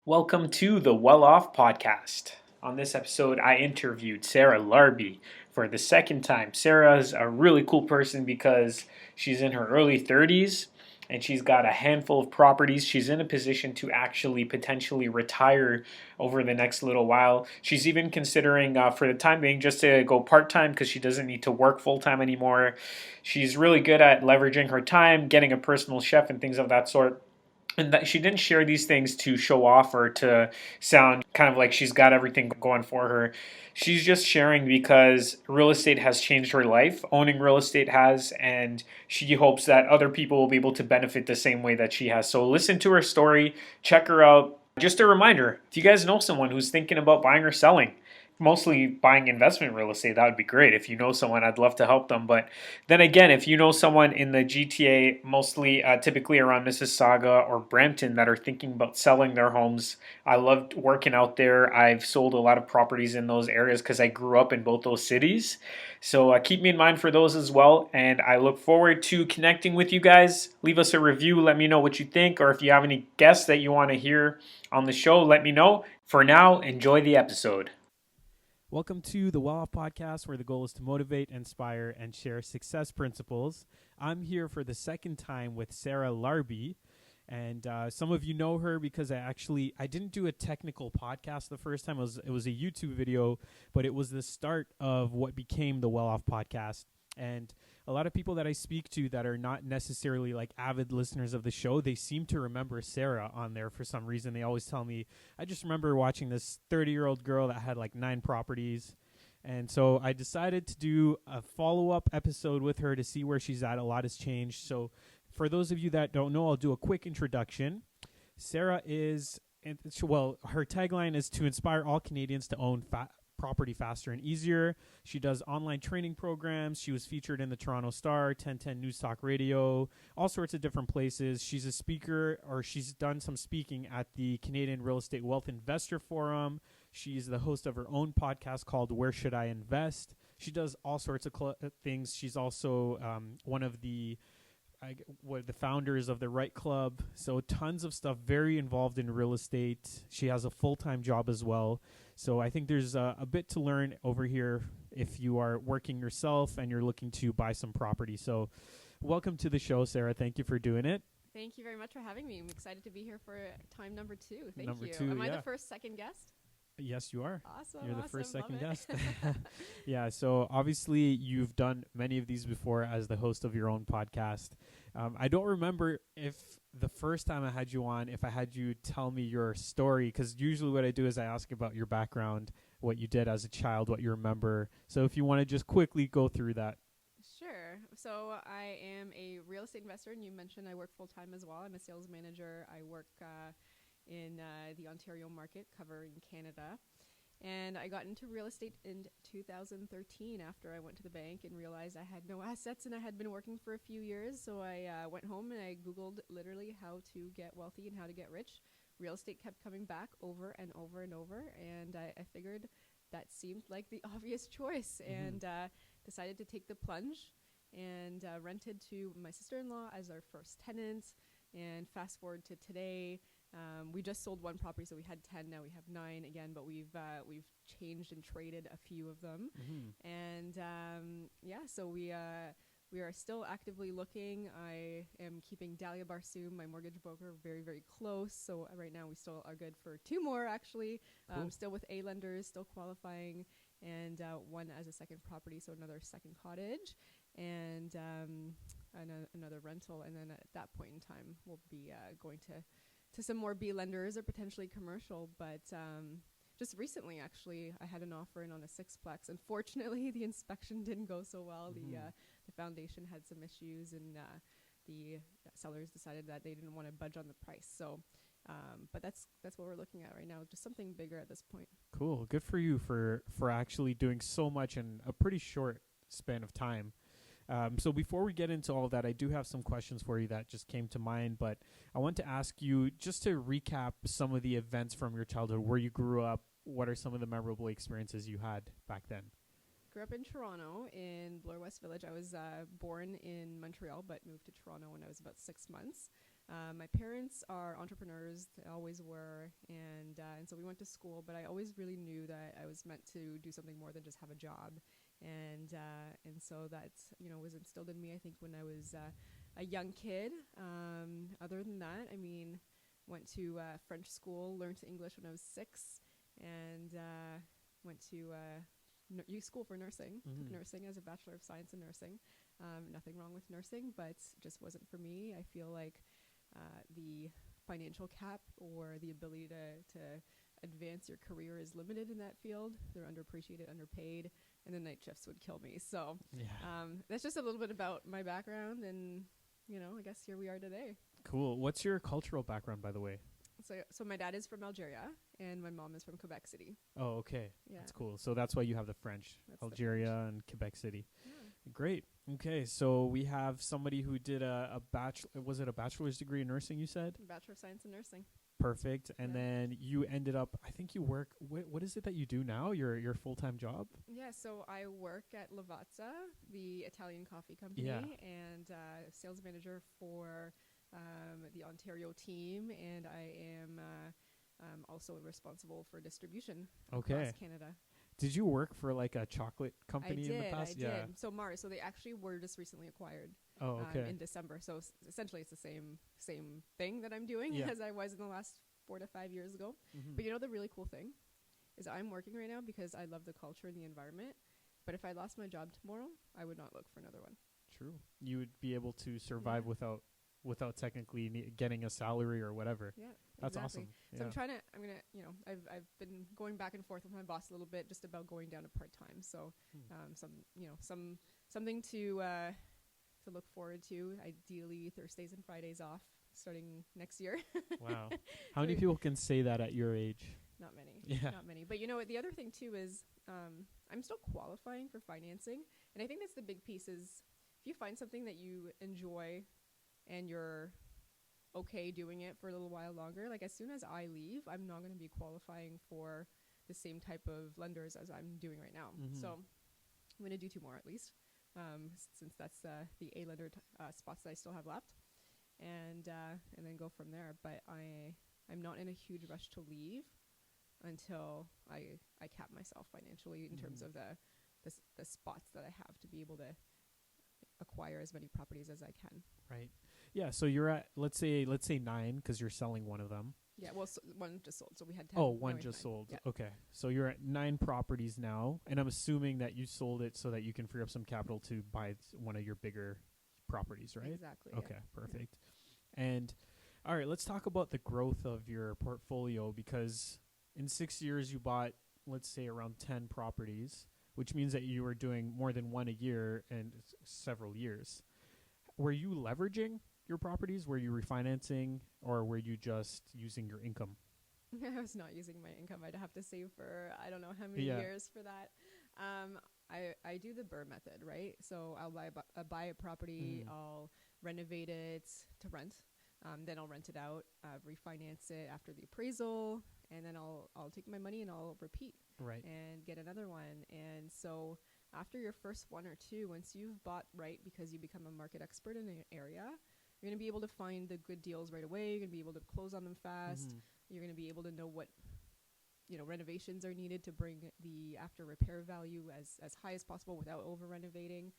Welcome to the Well Off Podcast. On this episode, I interviewed Sarah Larbi for the second time. Sarah is a really cool person because she's in her early 30s and she's got a handful of properties. She's in a position to actually potentially retire over the next little while. She's even considering, for the time being, just to go part time because she doesn't need to work full time anymore. She's really good at leveraging her time, getting a personal chef, and things of that sort, and that she didn't share these things to show off or to sound kind of like she's got everything going for her. She's just sharing because real estate has changed her life. Owning real estate has, and she hopes that other people will be able to benefit the same way that she has. So listen to her story, check her out. Just a reminder, if you guys know someone who's thinking about buying or selling, mostly buying investment real estate, that would be great. If you know someone, I'd love to help them. But then again, if you know someone in the GTA, mostly typically around Mississauga or Brampton, that are thinking about selling their homes, I loved working out there. I've sold a lot of properties in those areas because I grew up in both those cities. So keep me in mind for those as well. And I look forward to connecting with you guys. Leave us a review. Let me know what you think. Or if you have any guests that you want to hear on the show, let me know. For now, enjoy the episode. Welcome to the Well Off Podcast, where the goal is to motivate, inspire, and share success principles. I'm here for the second time with Sarah Larbi, and some of you know her because I didn't do a technical podcast the first time. It was a YouTube video, but it was the start of what became the Well Off Podcast. And a lot of people that I speak to that are not necessarily like avid listeners of the show, they seem to remember Sarah on there for some reason. They always tell me, I just remember watching this 30-year-old girl that had like 9 properties. And so I decided to do a follow-up episode with her to see where she's at. A lot has changed. So for those of you that don't know, I'll do a quick introduction. Sarah is, her tagline is to inspire all Canadians to own property faster and easier. She does online training programs. She was featured in the Toronto Star, 1010 News Talk Radio, all sorts of different places. She's a speaker, or she's done some speaking at the Canadian Real Estate Wealth Investor Forum. She's the host of her own podcast called Where Should I Invest? She does all sorts of things. She's also one of the founders of the Right Club. So tons of stuff, very involved in real estate. She has a full-time job as well. So I think there's a bit to learn over here if you are working yourself and you're looking to buy some property. So welcome to the show, Sarah. Thank you for doing it. Thank you very much for having me. I'm excited to be here for time number 2. Thank Number you. 2, Am I the first second guest? Yes, you are. Awesome. You're the first second Love guest. it. Yeah, so obviously you've done many of these before as the host of your own podcast. I don't remember if the first time I had you on, if I had you tell me your story, because usually what I do is I ask about your background, what you did as a child, what you remember. So if you want to just quickly go through that. Sure. So I am a real estate investor, and you mentioned I work full-time as well. I'm a sales manager. I work in the Ontario market, covering Canada. And I got into real estate in 2013 after I went to the bank and realized I had no assets and I had been working for a few years. So I went home and I Googled literally how to get wealthy and how to get rich. Real estate kept coming back over and over and over. And I figured that seemed like the obvious choice, and decided to take the plunge and rented to my sister-in-law as our first tenants. And fast forward to today, we just sold 1 property, so we had 10. Now we have 9 again, but we've changed and traded a few of them. And so we are still actively looking. I am keeping Dahlia Barsoom, my mortgage broker, very, very close. So right now we still are good for 2 more, actually. Cool. Still with A lenders, still qualifying, and 1 as a second property, so another second cottage, and another rental. And then at that point in time, we'll be going to some more B lenders or potentially commercial. But just recently, actually, I had an offer in on a 6-plex. Unfortunately, the inspection didn't go so well. The foundation had some issues, and the sellers decided that they didn't want to budge on the price. So, but that's what we're looking at right now, just something bigger at this point. Cool. Good for you for actually doing so much in a pretty short span of time. So before we get into all of that, I do have some questions for you that just came to mind, but I want to ask you just to recap some of the events from your childhood, where you grew up. What are some of the memorable experiences you had back then? Grew up in Toronto in Bloor West Village. I was born in Montreal, but moved to Toronto when I was about 6 months. My parents are entrepreneurs; they always were, and so we went to school. But I always really knew that I was meant to do something more than just have a job, and so that's was instilled in me. I think when I was a young kid. Other than that, I mean, went to French school, learned English when I was 6, and went to school for nursing. Took nursing as a Bachelor of Science in Nursing. Nothing wrong with nursing, but just wasn't for me. I feel like the financial cap or the ability to advance your career is limited in that field. They're underappreciated, underpaid, and the night shifts would kill me. So that's just a little bit about my background, and I guess here we are today. Cool. What's your cultural background, by the way? So my dad is from Algeria, and my mom is from Quebec City. Oh, okay. Yeah. That's cool. So that's why you have the French, That's Algeria and Quebec City. Yeah. Great. Okay, so we have somebody who did a bachelor's degree in nursing, you said? Bachelor of Science in Nursing. Perfect. And then you ended up, I think you work, what is it that you do now, your full-time job? Yeah, so I work at Lavazza, the Italian coffee company, and sales manager for the Ontario team, and I am also responsible for distribution across Canada. Did you work for like a chocolate company in the past? I did. So Mars, so they actually were just recently acquired. Oh, okay. In December. So essentially, it's the same thing that I'm doing as I was in the last 4 to 5 years ago. Mm-hmm. But the really cool thing is I'm working right now because I love the culture and the environment. But if I lost my job tomorrow, I would not look for another one. True. You would be able to survive without technically getting a salary or whatever. Yeah, that's awesome. So I've been going back and forth with my boss a little bit just about going down to part-time. So something to look forward to. Ideally Thursdays and Fridays off starting next year. Wow. How many people can say that at your age? Not many. Yeah. Not many. But the other thing too is I'm still qualifying for financing. And I think that's the big piece is if you find something that you enjoy and you're okay doing it for a little while longer, like as soon as I leave, I'm not going to be qualifying for the same type of lenders as I'm doing right now. Mm-hmm. So I'm going to do 2 more at least, since that's the A lender spots that I still have left, and then go from there. But I'm not in a huge rush to leave until I cap myself financially in terms of the spots that I have to be able to acquire as many properties as I can. Right. Yeah. So you're at let's say 9 because you're selling one of them. Yeah. Well, one just sold, so we had 10. Oh, one just sold. Yeah. Okay. So you're at 9 properties now, and I'm assuming that you sold it so that you can free up some capital to buy one of your bigger properties, right? Exactly. Okay. Yeah. Perfect. Yeah. And all right, let's talk about the growth of your portfolio because in 6 years you bought, let's say, around 10 properties, which means that you were doing more than one a year in several years. Were you leveraging your properties? Were you refinancing, or were you just using your income? I was not using my income. I'd have to save for I don't know how many years for that. I do the BRRRR method, right? So I'll buy a property, I'll renovate it to rent, then I'll rent it out, refinance it after the appraisal, and then I'll take my money and I'll repeat and get another one. And so after your first 1 or 2, once you've bought right because you become a market expert in an area, you're going to be able to find the good deals right away. You're going to be able to close on them fast. You're going to be able to know what renovations are needed to bring the after repair value as high as possible without over renovating,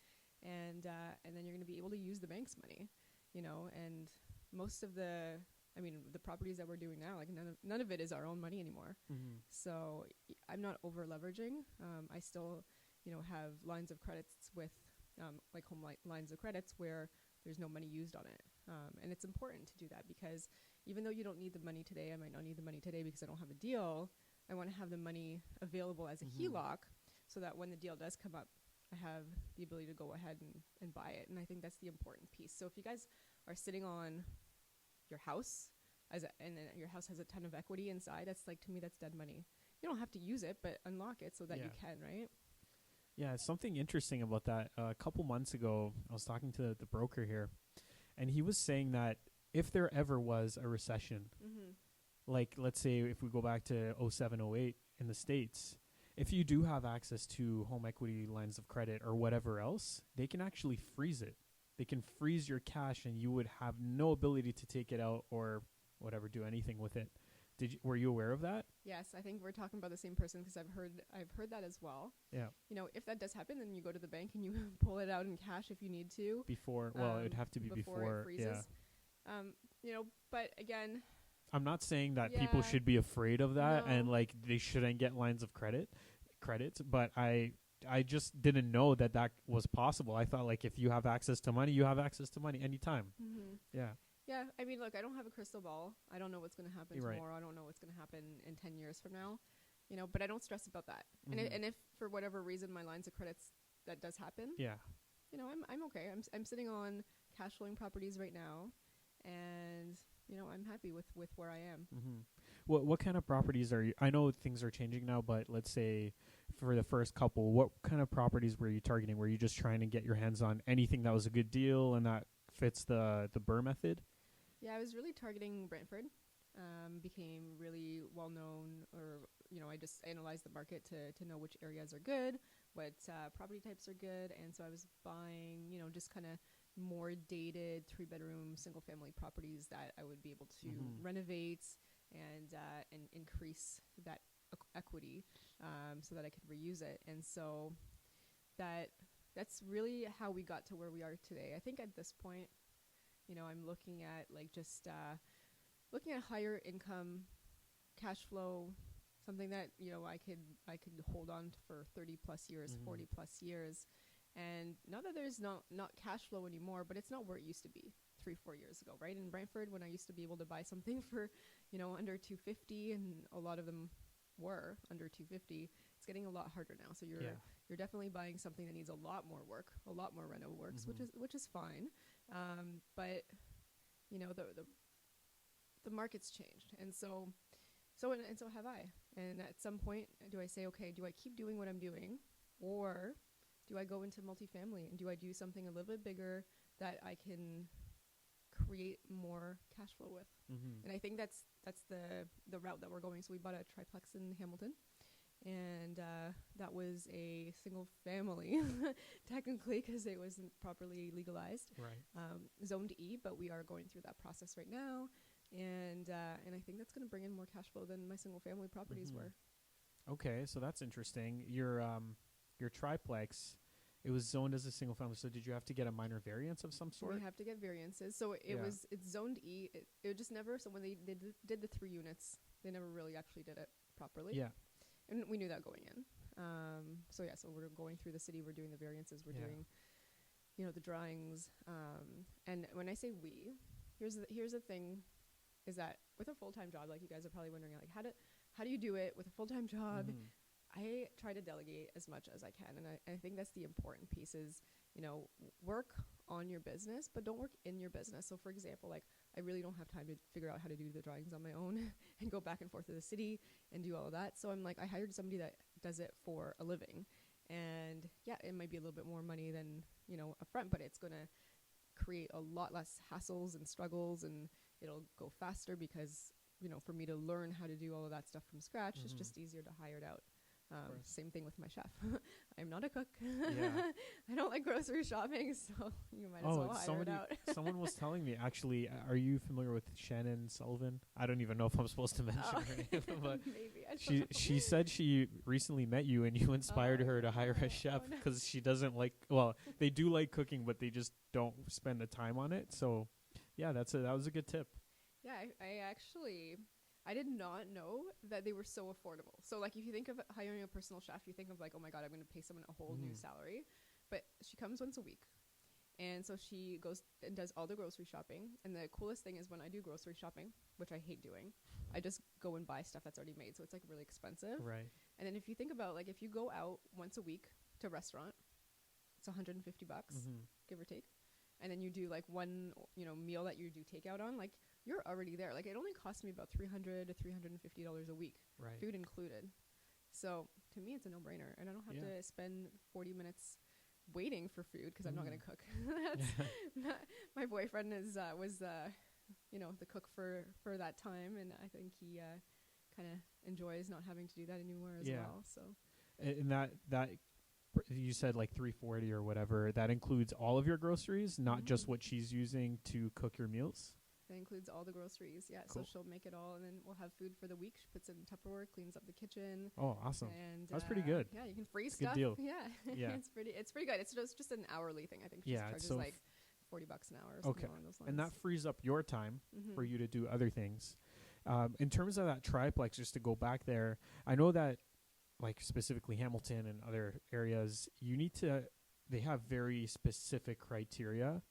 and then you're going to be able to use the bank's money, and most of the properties that we're doing now, like none of it is our own money anymore. So I'm not over leveraging. I still have lines of credits with like home lines of credits where there's no money used on it, and it's important to do that because even though you don't need the money today, I might not need the money today because I don't have a deal. I want to have the money available as a HELOC so that when the deal does come up, I have the ability to go ahead and buy it. And I think that's the important piece. So if you guys are sitting on your house and then your house has a ton of equity inside, that's like, to me, that's dead money. You don't have to use it, but unlock it so that you can, right? Yeah, something interesting about that. A couple months ago, I was talking to the broker here, and he was saying that if there ever was a recession, like let's say if we go back to 07, 08 in the States, if you do have access to home equity lines of credit or whatever else, they can actually freeze it. they can freeze your cash and you would have no ability to take it out or whatever, do anything with it. Were you aware of that? Yes, I think we're talking about the same person because I've heard that as well. Yeah. You know, if that does happen, then you go to the bank and you pull it out in cash if you need to. It'd have to be before it freezes. Yeah. You know, but again, I'm not saying that people should be afraid of that and like they shouldn't get lines of credits, but I just didn't know that was possible. I thought like if you have access to money, you have access to money anytime. Mm-hmm. Yeah. Yeah, I mean, look, I don't have a crystal ball. I don't know what's going to happen You're tomorrow. right. I don't know what's going to happen in 10 years from now, you know, but I don't stress about that. Mm-hmm. And if for whatever reason my lines of credits, that does happen, yeah, you know, I'm okay. I'm sitting on cash flowing properties right now, and, you know, I'm happy with where I am. Mm-hmm. What kind of properties are you? I know things are changing now, but let's say for the first couple, what kind of properties were you targeting? Were you just trying to get your hands on anything that was a good deal and that fits the BRRRR method? Yeah, I was really targeting Brantford. Became really well known, or, you know, I just analyzed the market to know which areas are good, what property types are good, and so I was buying, you know, just kind of more dated 3-bedroom single family properties that I would be able to renovate and increase that equity, so that I could reuse it. And so that's really how we got to where we are today. I think at this point, you know, I'm looking at like just looking at higher income cash flow, something that, you know, I could hold on to for 30 plus years, 40 plus years. And not that there's not cash flow anymore, but it's not where it used to be 3-4 years ago, right? In Brantford, when I used to be able to buy something for, you know, under $250, and a lot of them were under $250, it's getting a lot harder now. So you're definitely buying something that needs a lot more work, a lot more reno works, which is fine. But, you know, the market's changed, and so have I. And at some point, do I say, okay, do I keep doing what I'm doing, or do I go into multifamily, and do I do something a little bit bigger that I can create more cash flow with? And I think that's the route that we're going. So we bought a triplex in Hamilton, and that was a single family technically, because it wasn't properly legalized, zoned E, but we are going through that process right now, and I think that's going to bring in more cash flow than my single family properties were. Okay, so that's interesting. Your triplex, it was zoned as a single family, so did you have to get a minor variance of some sort? We have to get variances. So it's zoned E. It just never, so when they did the 3 units, they never really actually did it properly. Yeah. And we knew that going in. So we're going through the city, we're doing the variances, we're doing, you know, the drawings. And when I say we, here's the thing, is that with a full-time job, like you guys are probably wondering, like, how do you do it with a full-time job? I try to delegate as much as I can. And I think that's the important piece is, you know, work on your business, but don't work in your business. So for example, like, I really don't have time to figure out how to do the drawings on my own and go back and forth to the city and do all of that. So I'm like, I hired somebody that does it for a living. And yeah, it might be a little bit more money than, you know, upfront, but it's going to create a lot less hassles and struggles, and it'll go faster because, you know, for me to learn how to do all of that stuff from scratch, it's just easier to hire it out. Same thing with my chef. I'm not a cook. Yeah. I don't like grocery shopping, so you might as well hire it out. Someone was telling me, actually, are you familiar with Shannon Sullivan? I don't even know if I'm supposed to mention her name, but maybe. She said she recently met you and you inspired her to hire a chef because she doesn't like, well, they do like cooking, but they just don't spend the time on it. So, yeah, that was a good tip. Yeah, I did not know that they were so affordable. So, like, if you think of hiring a personal chef, you think of, like, oh, my God, I'm going to pay someone a whole new salary. But she comes once a week. And so she goes and does all the grocery shopping. And the coolest thing is when I do grocery shopping, which I hate doing, I just go and buy stuff that's already made. So it's, like, really expensive. Right. And then if you think about, like, if you go out once a week to a restaurant, it's $150, give or take. And then you do, like, one, you know, meal that you do takeout on, like, you're already there. Like, it only costs me about $300 to $350 a week, food included. So to me, it's a no-brainer, and I don't have to spend 40 minutes waiting for food because I'm not going to cook. My boyfriend was you know, the cook for that time, and I think he kind of enjoys not having to do that anymore as well. So, and that you said like 340 or whatever. That includes all of your groceries, not just what she's using to cook your meals. That includes all the groceries. Yeah. Cool. So she'll make it all, and then we'll have food for the week. She puts it in Tupperware, cleans up the kitchen. Oh, awesome. And that's pretty good. Yeah, you can freeze That's stuff. a good deal. Yeah. Yeah. It's pretty good. It's just an hourly thing. I think she charges so like $40 an hour or something along those lines. And that frees up your time for you to do other things. In terms of that triplex, just to go back there, I know that like specifically Hamilton and other areas, they have very specific criteria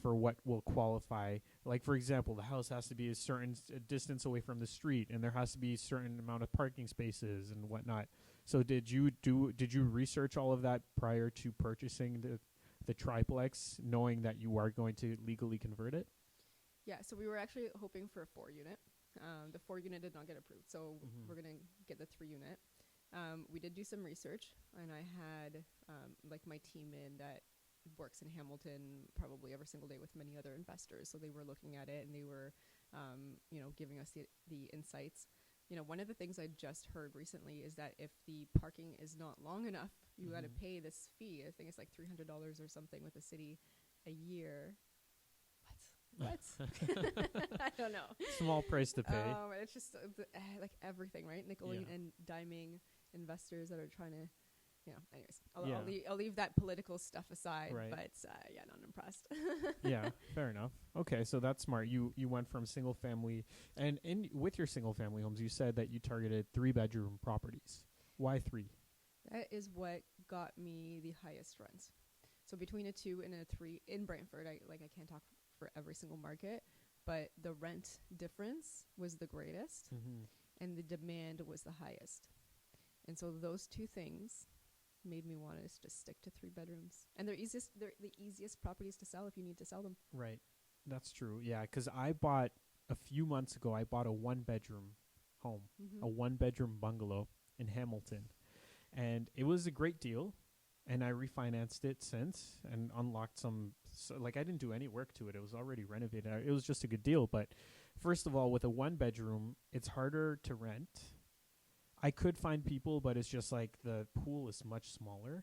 for what will qualify. Like, for example, the house has to be a certain distance away from the street, and there has to be a certain amount of parking spaces and whatnot. So did you research all of that prior to purchasing the triplex, knowing that you are going to legally convert it? Yeah, so we were actually hoping for a 4-unit. The 4-unit did not get approved, so we're going to get the 3-unit. We did do some research, and I had like my team in that works in Hamilton probably every single day with many other investors. So they were looking at it, and they were, giving us the insights. One of the things I just heard recently is that if the parking is not long enough, you got to pay this fee. I think it's like $300 or something with the city a year. What? I don't know. Small price to pay. It's just like everything, right? Nickeling and diming investors that are trying to, anyways, I'll leave that political stuff aside, right. But not impressed. Yeah, fair enough. Okay, so that's smart. You went from single family, and with your single family homes, you said that you targeted 3-bedroom properties. Why 3? That is what got me the highest rents. So between a 2 and a 3 in Brantford, I can't talk for every single market, but the rent difference was the greatest and the demand was the highest. And so those two things made me want to just stick to 3 bedrooms. And they're the easiest properties to sell if you need to sell them. Right. That's true. Yeah, because a few months ago, I bought a 1-bedroom home, a 1-bedroom bungalow in Hamilton. And it was a great deal. And I refinanced it since and unlocked I didn't do any work to it. It was already renovated. It was just a good deal. But first of all, with a 1-bedroom, it's harder to rent. I could find people, but it's just like the pool is much smaller.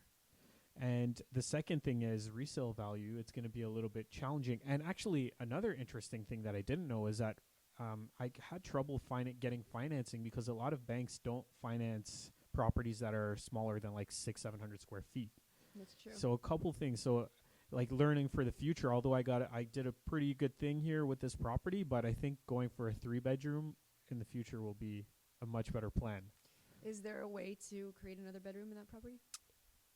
And the second thing is resale value. It's going to be a little bit challenging. And actually, another interesting thing that I didn't know is that I had trouble getting financing because a lot of banks don't finance properties that are smaller than like 600-700 square feet. That's true. So a couple things. So like learning for the future, although I did a pretty good thing here with this property, but I think going for a 3-bedroom in the future will be a much better plan. Is there a way to create another bedroom in that property?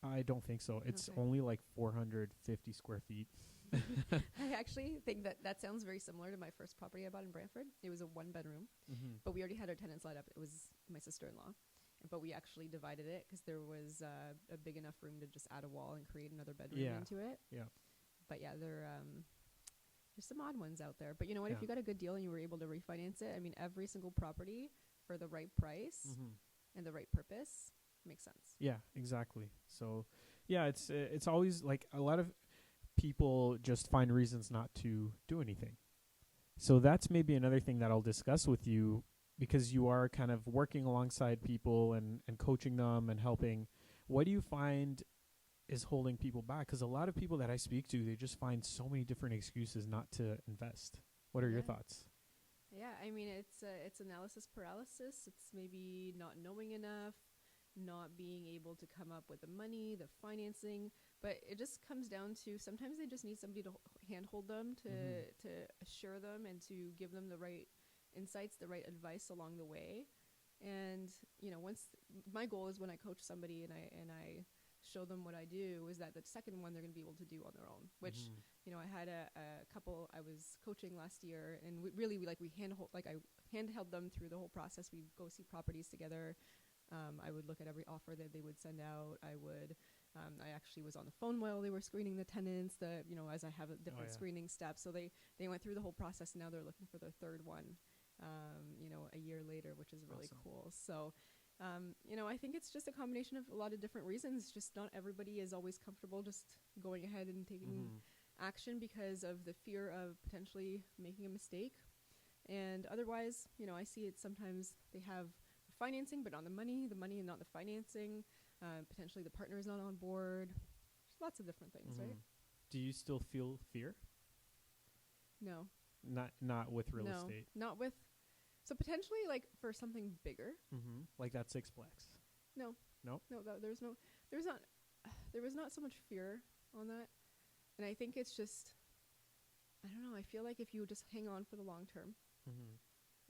I don't think so. It's only like 450 square feet. I actually think that sounds very similar to my first property I bought in Brantford. It was a 1-bedroom, but we already had our tenants lined up. It was my sister-in-law. But we actually divided it because there was a big enough room to just add a wall and create another bedroom into it. Yeah. But yeah, there's some odd ones out there. But you know what? If you got a good deal and you were able to refinance it, I mean, every single property for the right price and the right purpose makes sense. Yeah, exactly. So, yeah, it's always like a lot of people just find reasons not to do anything. So that's maybe another thing that I'll discuss with you, because you are kind of working alongside people and coaching them and helping. What do you find is holding people back? Because a lot of people that I speak to, they just find so many different excuses not to invest. What are your thoughts? Yeah, I mean, it's analysis paralysis. It's maybe not knowing enough, not being able to come up with the money, the financing. But it just comes down to sometimes they just need somebody to handhold them, to assure them and to give them the right insights, the right advice along the way. And once my goal is when I coach somebody and I show them what I do, is that the second one they're going to be able to do on their own, which I had a couple I was coaching last year, and we handheld them through the whole process. We'd go see properties together. I would look at every offer that they would send out. I actually was on the phone while they were screening the tenants, as I have a different screening steps. So they went through the whole process, and now they're looking for their third one, a year later, which is really cool. So, I think it's just a combination of a lot of different reasons. Just not everybody is always comfortable just going ahead and taking action because of the fear of potentially making a mistake. And otherwise, I see it sometimes they have financing, but not the money and not the financing. Potentially the partner is not on board. There's lots of different things, right? Do you still feel fear? No. Not with real No, estate. not with. So potentially, like for something bigger. Like that Sixplex. No. No. No. There was not so much fear on that, and I think it's just, I don't know. I feel like if you just hang on for the long term,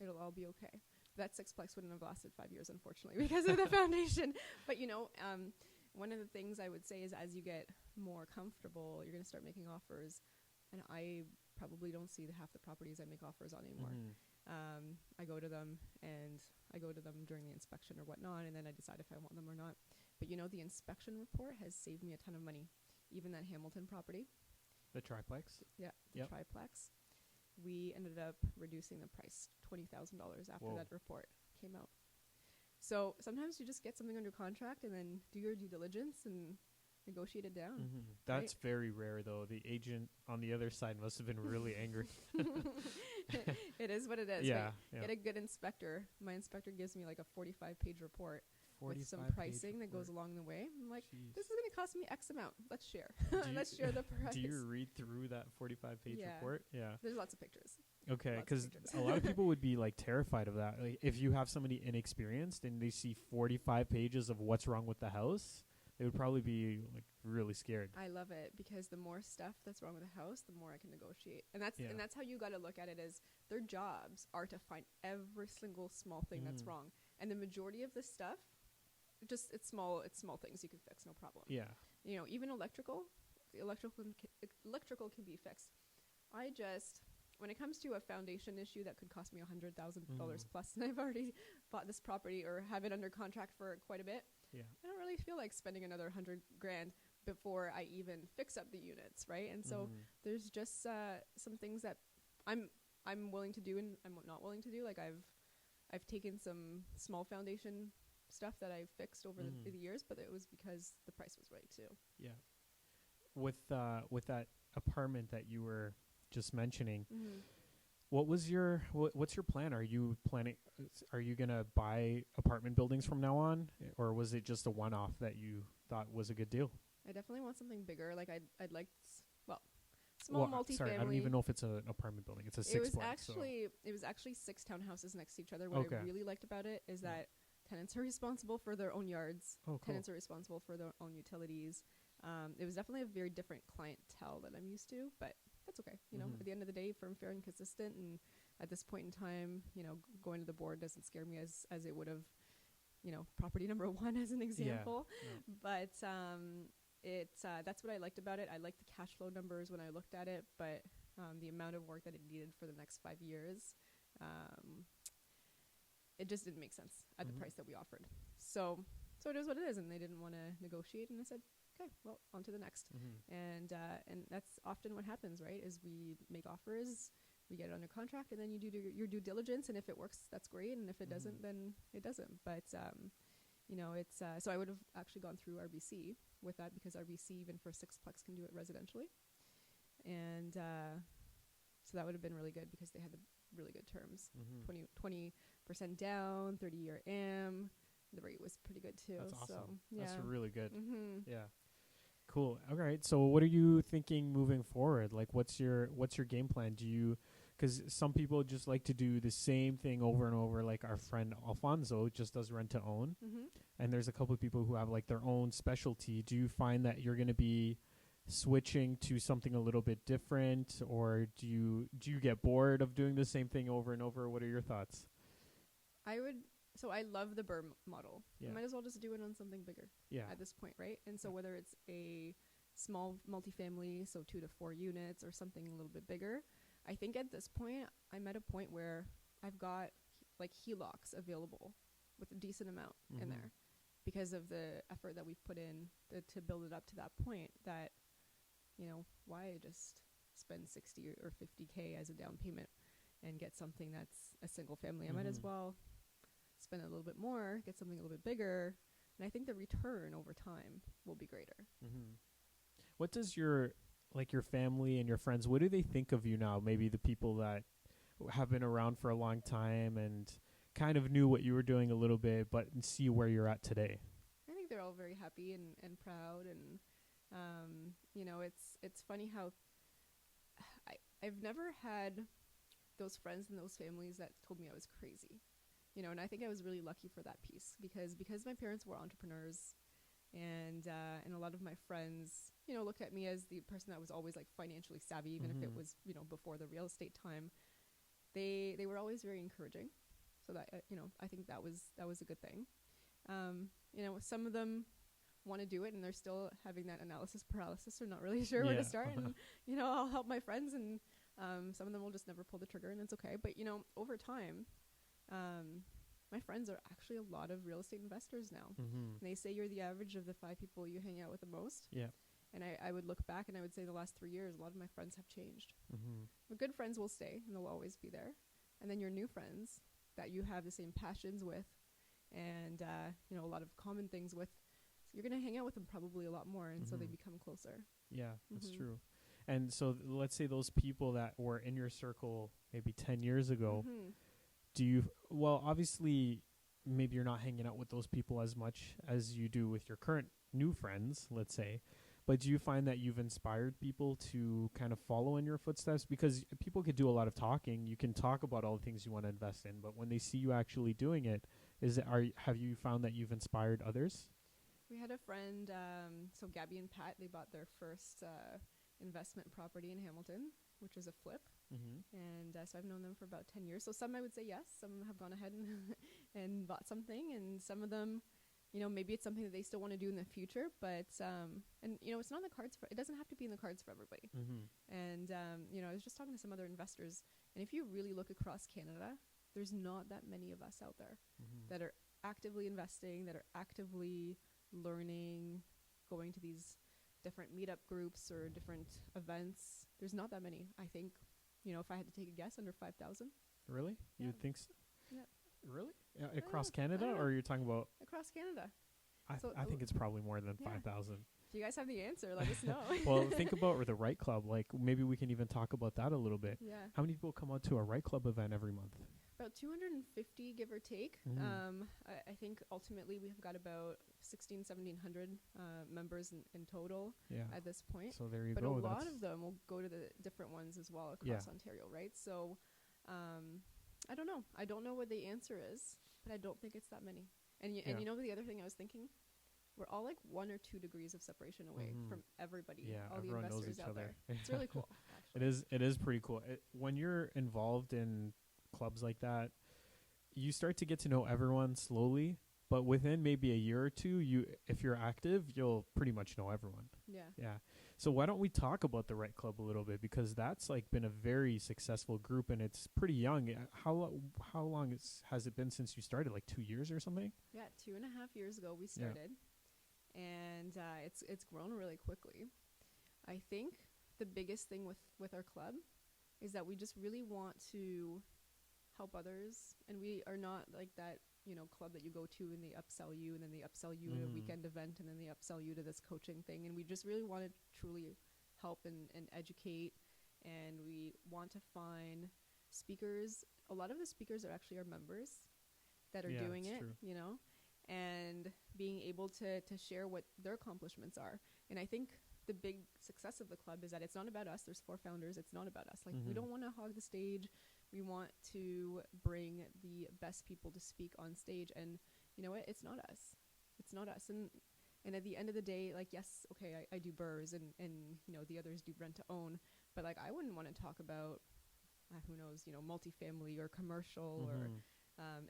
it'll all be okay. That Sixplex wouldn't have lasted 5 years, unfortunately, because of the foundation. But one of the things I would say is as you get more comfortable, you're going to start making offers, and I probably don't see half the properties I make offers on anymore. I go to them during the inspection or whatnot, and then I decide if I want them or not. But the inspection report has saved me a ton of money. Even that Hamilton property. The triplex? Yeah, the triplex. We ended up reducing the price $20,000 after that report came out. So sometimes you just get something under contract and then do your due diligence and negotiate it down. That's very rare, though. The agent on the other side must have been really angry. It is what it is. Yeah, Get a good inspector. My inspector gives me like a 45-page report with some pricing that goes along the way. I'm like, this is going to cost me X amount. Let's share. Let's share the price. Do you read through that 45-page report? Yeah. There's lots of pictures. Okay, because a lot of people would be like terrified of that. Like, if you have somebody inexperienced and they see 45 pages of what's wrong with the house, they would probably be like really scared. I love it because the more stuff that's wrong with the house, the more I can negotiate. And that's how you got to look at it, is their jobs are to find every single small thing that's wrong. And the majority of the stuff, it's small things you can fix, no problem. Yeah. Even electrical can be fixed. When it comes to a foundation issue that could cost me $100,000 plus, and I've already bought this property or have it under contract for quite a bit, I don't really feel like spending another $100,000 before I even fix up the units, right? And so there's just some things that I'm willing to do and I'm not willing to do. Like I've taken some small foundation stuff that I fixed over the years, but it was because the price was right too. Yeah. With that apartment that you were just mentioning, what's your plan? Are you gonna buy apartment buildings from now on, or was it just a one-off that you thought was a good deal? I definitely want something bigger. Like I'd like small multifamily. Sorry, I don't even know if it's an apartment building. It's a sixplex. It was actually 6 townhouses next to each other. What I really liked about it is that tenants are responsible for their own yards. Oh, cool. Tenants are responsible for their own utilities. It was definitely a very different clientele than I'm used to, but that's okay. At the end of the day, firm, fair, and consistent. And at this point in time, going to the board doesn't scare me as it would have, property number 1 as an example. Yeah. But that's what I liked about it. I liked the cash flow numbers when I looked at it, but the amount of work that it needed for the next 5 years, it just didn't make sense at the price that we offered. So it is what it is, and they didn't want to negotiate, and I said, okay, well, on to the next. And that's often what happens, right, is we make offers, we get it under contract, and then you do your due diligence, and if it works, that's great, and if it doesn't, then it doesn't. But, it's so I would have actually gone through RBC with that, because RBC, even for sixplex, can do it residentially. And so that would have been really good because they had the really good terms, 20% down, 30-year AM. The rate was pretty good too. That's awesome. So, yeah. That's really good. Yeah. Cool. All right. So what are you thinking moving forward? Like, what's your game plan? Because some people just like to do the same thing over and over. Like our friend Alfonso just does rent to own. And there's a couple of people who have like their own specialty. Do you find that you're going to be switching to something a little bit different, or do you get bored of doing the same thing over and over? What are your thoughts? So I love the BRRRR model. Yeah. I might as well just do it on something bigger at this point, right? And so whether it's a small multifamily, so 2 to 4 units, or something a little bit bigger, I think at this point, I'm at a point where I've got like HELOCs available with a decent amount in there because of the effort that we've put in to build it up to that point that, why just spend 60 or 50K as a down payment and get something that's a single family? I might as well spend a little bit more, get something a little bit bigger, and I think the return over time will be greater. What does your family and your friends, what do they think of you now? Maybe the people that have been around for a long time and kind of knew what you were doing a little bit, but see where you're at today. I think they're all very happy and proud. And, you know, it's funny how I've never had those friends and those families that told me I was crazy, you know, and I think I was really lucky for that piece because my parents were entrepreneurs, and a lot of my friends, you know, looked at me as the person that was always like financially savvy, even if it was, you know, before the real estate time. They were always very encouraging, so that you know, I think that was a good thing. You know, some of them want to do it and they're still having that analysis paralysis. They're not really sure where to start, and you know, I'll help my friends, and some of them will just never pull the trigger, and it's okay. But you know, over time, my friends are actually a lot of real estate investors now. And they say you're the average of the 5 people you hang out with the most. Yeah. And I would look back and I would say the last 3 years, a lot of my friends have changed. But good friends will stay and they'll always be there. And then your new friends that you have the same passions with and, you know, a lot of common things with, you're going to hang out with them probably a lot more. And so they become closer. Yeah, that's true. And so let's say those people that were in your circle maybe 10 years ago, well, obviously, maybe you're not hanging out with those people as much as you do with your current new friends, let's say. But do you find that you've inspired people to kind of follow in your footsteps? Because people could do a lot of talking. You can talk about all the things you want to invest in, but when they see you actually doing it, have you found that you've inspired others? We had a friend, so Gabby and Pat, they bought their first investment property in Hamilton, which was a flip. And so I've known them for about 10 years. So some I would say yes, some have gone ahead and bought something, and some of them, you know, maybe it's something that they still want to do in the future, but and you know, it's not in the cards it doesn't have to be in the cards for everybody. And you know, I was just talking to some other investors, and if you really look across Canada, there's not that many of us out there that are actively investing, that are actively learning, going to these different meetup groups or different events. There's not that many. I think, you know, if I had to take a guess, under 5,000. Really? Yeah. You'd think so? Yeah. Really? Across Canada, or you're talking about? Across Canada. I think it's probably more than 5,000. If you guys have the answer, let us know. Well, think about the Right Club. Like, maybe we can even talk about that a little bit. Yeah. How many people come out to a Right Club event every month? About 250, give or take. I think ultimately we have got about 1,700 members in total at this point. So there you but go. But a lot of them will go to the different ones as well across Ontario, right? So I don't know. I don't know what the answer is, but I don't think it's that many. And you know, the other thing I was thinking, we're all like 1 or 2 degrees of separation away from everybody, all the investors out there. It's really cool, actually. It is pretty cool. When you're involved in clubs like that, you start to get to know everyone slowly, but within maybe a year or two, if you're active, you'll pretty much know everyone. Yeah. So why don't we talk about the Right Club a little bit, because that's like been a very successful group and it's pretty young. How long has it been since you started? Like 2 years or something? Yeah, 2.5 years ago we started, and it's grown really quickly. I think the biggest thing with our club is that we just really want to help others, and we are not like that, you know, club that you go to and they upsell you, and then they upsell you at a weekend event, and then they upsell you to this coaching thing. And we just really want to truly help and educate, and we want to find speakers. A lot of the speakers are actually our members that are doing it, you know, and being able to share what their accomplishments are. And I think the big success of the club is that it's not about us. There's 4 founders. It's not about us. Like, we don't want to hog the stage. We want to bring the best people to speak on stage. And you know what? It's not us. It's not us. And at the end of the day, like, yes, okay, I do BRRRRs and, you know, the others do rent to own. But like, I wouldn't want to talk about, who knows, you know, multifamily or commercial or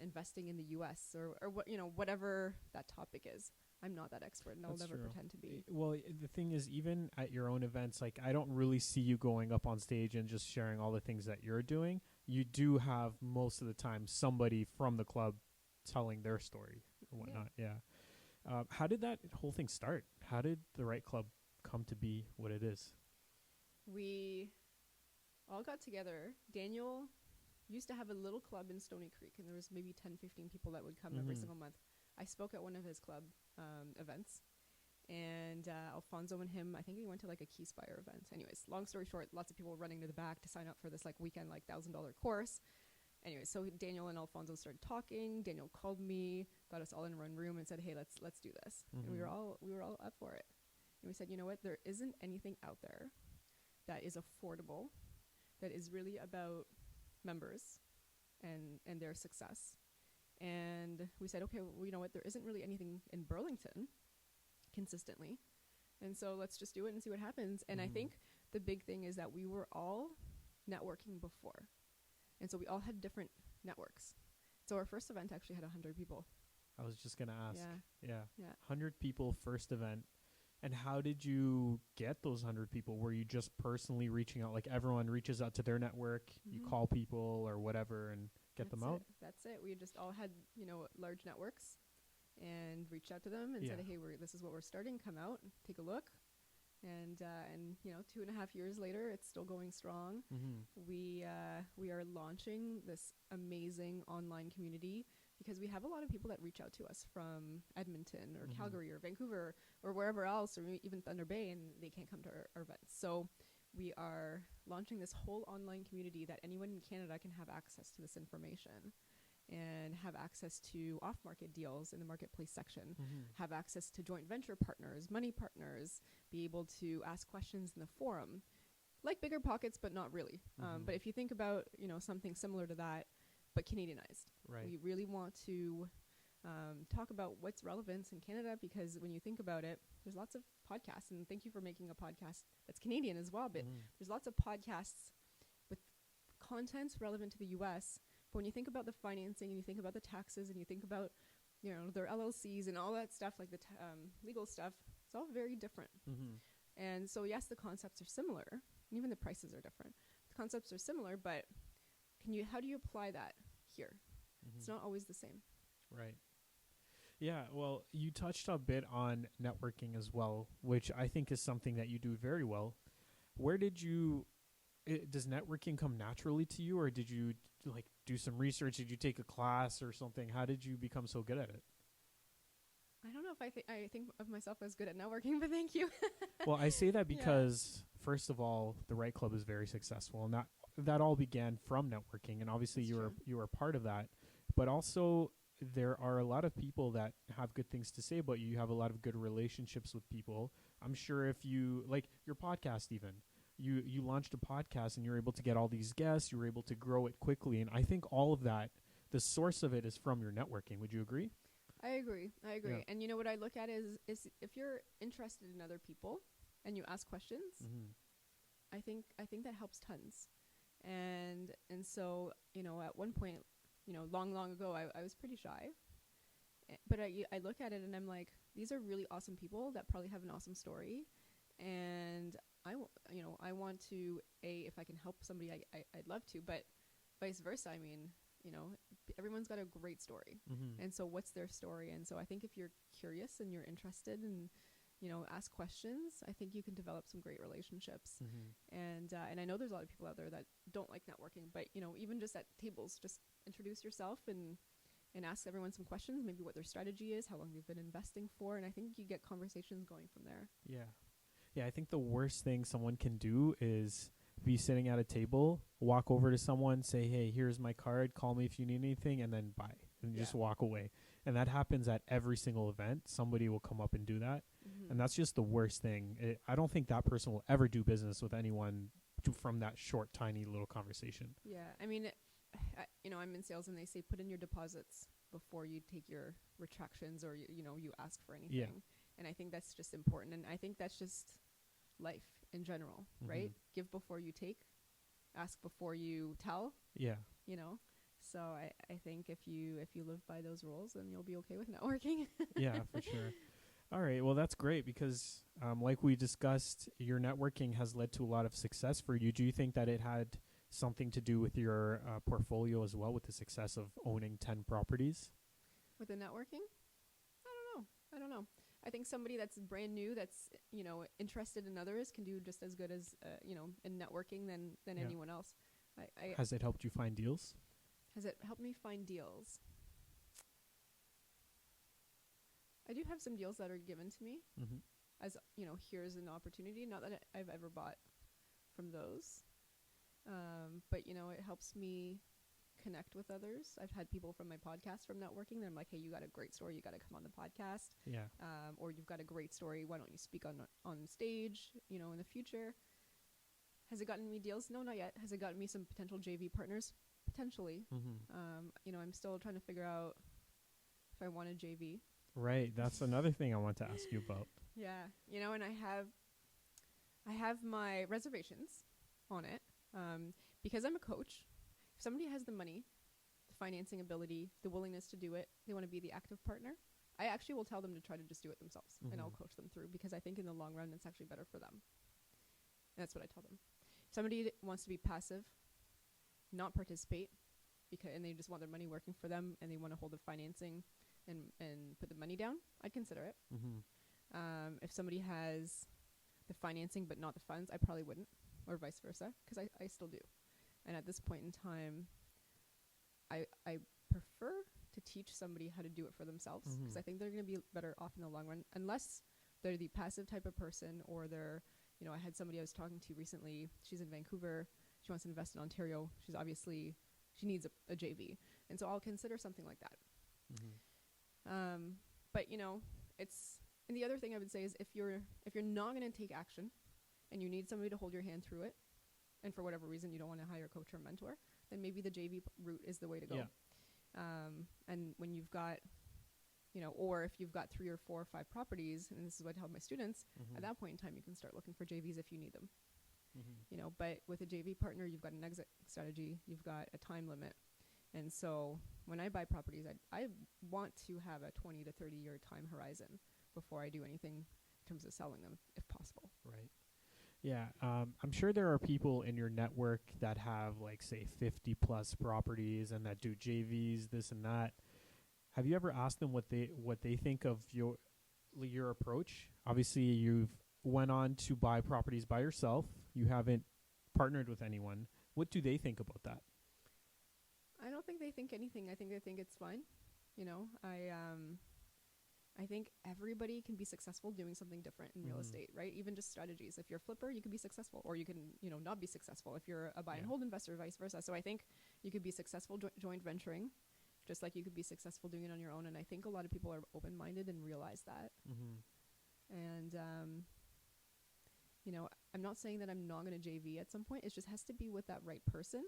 investing in the U.S. or what, you know, whatever that topic is. I'm not that expert, and I'll never pretend to be. Well, the thing is, even at your own events, like, I don't really see you going up on stage and just sharing all the things that you're doing. You do have, most of the time, somebody from the club telling their story or whatnot. Yeah. How did that whole thing start? How did the Right Club come to be what it is? We all got together. Daniel used to have a little club in Stony Creek, and there was maybe 10, 15 people that would come every single month. I spoke at one of his club events, and Alfonso and him, I think we went to like a Keyspire event. Anyways, long story short, lots of people were running to the back to sign up for this like weekend, like $1,000 course. anyway, so Daniel and Alfonso started talking. Daniel called me, got us all in one room, and said, "Hey, let's do this." And we were all up for it. And we said, you know what? There isn't anything out there that is affordable, that is really about members and their success. And we said, okay, well, you know what? There isn't really anything in Burlington consistently. And so let's just do it and see what happens. And I think the big thing is that we were all networking before. And so we all had different networks. So our first event actually had 100 people. I was just going to ask. Yeah. 100 people first event. And how did you get those 100 people? Were you just personally reaching out? Like everyone reaches out to their network, you call people or whatever and get them out? That's it. We just all had, large networks and reached out to them and said, hey, this is what we're starting. Come out, take a look. And 2.5 years later, it's still going strong. We are launching this amazing online community because we have a lot of people that reach out to us from Edmonton or Calgary or Vancouver or wherever else, or even Thunder Bay, and they can't come to our events. So we are launching this whole online community that anyone in Canada can have access to this information and have access to off-market deals in the marketplace section, have access to joint venture partners, money partners, be able to ask questions in the forum, like Bigger Pockets, but not really. But if you think about, something similar to that, but Canadianized, we really want to talk about what's relevant in Canada, because when you think about it, there's lots of podcasts, and thank you for making a podcast that's Canadian as well, but there's lots of podcasts with content relevant to the US. But when you think about the financing and you think about the taxes and you think about, their LLCs and all that stuff, like the legal stuff, it's all very different. And so, yes, the concepts are similar, and even the prices are different. The concepts are similar, but how do you apply that here? It's not always the same. Right. Yeah, well, you touched a bit on networking as well, which I think is something that you do very well. Where did you... does networking come naturally to you, or did you do some research? Did you take a class or something? How did you become so good at it? I don't know if I think of myself as good at networking, but thank you. Well, I say that because, first of all, the Right Club is very successful, and that all began from networking, and obviously you were part of that. But also, there are a lot of people that have good things to say about you. You have a lot of good relationships with people. I'm sure if you, like your podcast even, you launched a podcast and you're able to get all these guests, you were able to grow it quickly. And I think all of that, the source of it is from your networking. Would you agree? I agree. Yeah. And what I look at is if you're interested in other people and you ask questions, I think that helps tons. And so, at one point, long ago, I was pretty shy. But I look at it and I'm like, these are really awesome people that probably have an awesome story. And I want to, if I can help somebody, I'd love to, but vice versa. I mean, everyone's got a great story. And so what's their story? And so I think if you're curious and you're interested and, ask questions, I think you can develop some great relationships. And I know there's a lot of people out there that don't like networking, but, even just at tables, just introduce yourself and ask everyone some questions, maybe what their strategy is, how long they've been investing for. And I think you get conversations going from there. Yeah, I think the worst thing someone can do is be sitting at a table, walk over to someone, say, hey, here's my card, call me if you need anything, and then bye, and just walk away. And that happens at every single event. Somebody will come up and do that. And that's just the worst thing. I don't think that person will ever do business with anyone from that short, tiny little conversation. Yeah, I mean, I'm in sales, and they say put in your deposits before you take your retractions or, you ask for anything. Yeah. And I think that's just important. And I think that's just life in general, right? Give before you take, ask before you tell. Yeah. So I think if you live by those rules, then you'll be okay with networking. Yeah, for sure. All right. Well, that's great because like we discussed, your networking has led to a lot of success for you. Do you think that it had something to do with your portfolio as well, with the success of owning 10 properties? With the networking? I don't know. I think somebody that's brand new, that's, interested in others, can do just as good as, in networking than anyone else. Has it helped you find deals? Has it helped me find deals? I do have some deals that are given to me as, here's an opportunity. Not that I've ever bought from those. But, it helps me connect with others. I've had people from my podcast from networking. They're like, hey, you got a great story. You got to come on the podcast. Yeah. Or you've got a great story. Why don't you speak on stage, in the future? Has it gotten me deals? No, not yet. Has it gotten me some potential JV partners? Potentially. I'm still trying to figure out if I want a JV. Right. That's another thing I want to ask you about. Yeah. And I have my reservations on it because I'm a coach. If somebody has the money, the financing ability, the willingness to do it, they want to be the active partner, I actually will tell them to try to just do it themselves, and I'll coach them through, because I think in the long run it's actually better for them. And that's what I tell them. If somebody wants to be passive, not participate, and they just want their money working for them, and they want to hold the financing and put the money down, I'd consider it. If somebody has the financing but not the funds, I probably wouldn't, or vice versa, because I still do. And at this point in time, I prefer to teach somebody how to do it for themselves, because I think they're going to be better off in the long run, unless they're the passive type of person, or they're, I had somebody I was talking to recently. She's in Vancouver. She wants to invest in Ontario. She needs a JV. And so I'll consider something like that. But and the other thing I would say is if you're not going to take action and you need somebody to hold your hand through it, and for whatever reason you don't want to hire a coach or mentor, then maybe the JV route is the way to go. Yeah. And when you've got, or if you've got 3 or 4 or 5 properties, and this is what I tell my students, at that point in time you can start looking for JVs if you need them. But with a JV partner, you've got an exit strategy, you've got a time limit. And so when I buy properties, I want to have a 20 to 30 year time horizon before I do anything in terms of selling them, if possible. Right. Yeah. I'm sure there are people in your network that have, like, say, 50 plus properties and that do JVs, this and that. Have you ever asked them what they think of your approach? Obviously, you've went on to buy properties by yourself. You haven't partnered with anyone. What do they think about that? I don't think they think anything. I think they think it's fine. I think everybody can be successful doing something different in real estate, right? Even just strategies. If you're a flipper, you can be successful, or you can, not be successful. If you're a buy and hold investor, vice versa. So I think you could be successful joint venturing, just like you could be successful doing it on your own. And I think a lot of people are open-minded and realize that. And, I'm not saying that I'm not going to JV at some point. It just has to be with that right person,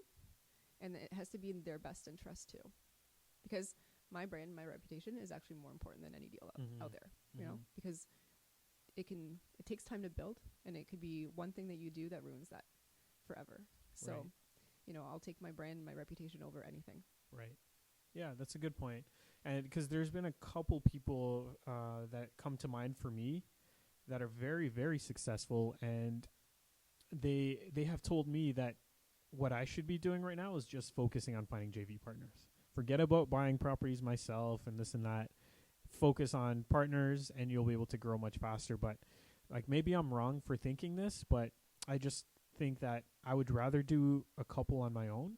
and it has to be in their best interest too. Because my brand, my reputation is actually more important than any deal out there, because it takes time to build, and it could be one thing that you do that ruins that forever. So, I'll take my brand, my reputation over anything. Right. Yeah, that's a good point. And because there's been a couple people that come to mind for me that are very, very successful, and they have told me that what I should be doing right now is just focusing on finding JV partners. Forget about buying properties myself and this and that. Focus on partners, and you'll be able to grow much faster. But, like, maybe I'm wrong for thinking this, but I just think that I would rather do a couple on my own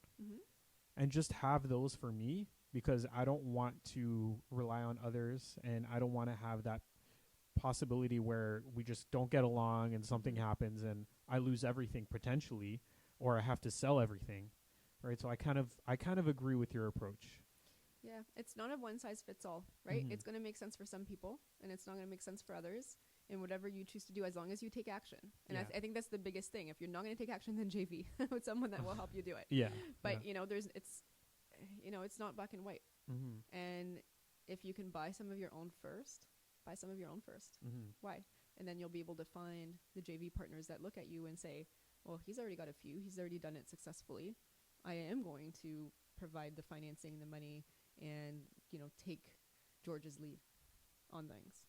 and just have those for me, because I don't want to rely on others, and I don't want to have that possibility where we just don't get along and something happens and I lose everything potentially, or I have to sell everything. Right. So I kind of agree with your approach. Yeah. It's not a one size fits all, right? It's going to make sense for some people, and it's not going to make sense for others. And whatever you choose to do, as long as you take action. And I think that's the biggest thing. If you're not going to take action, then JV with someone that will help you do it. Yeah. But it's not black and white. And if you can buy some of your own first, buy some of your own first. Why? And then you'll be able to find the JV partners that look at you and say, well, he's already got a few. He's already done it successfully. I am going to provide the financing, the money, and, take George's lead on things.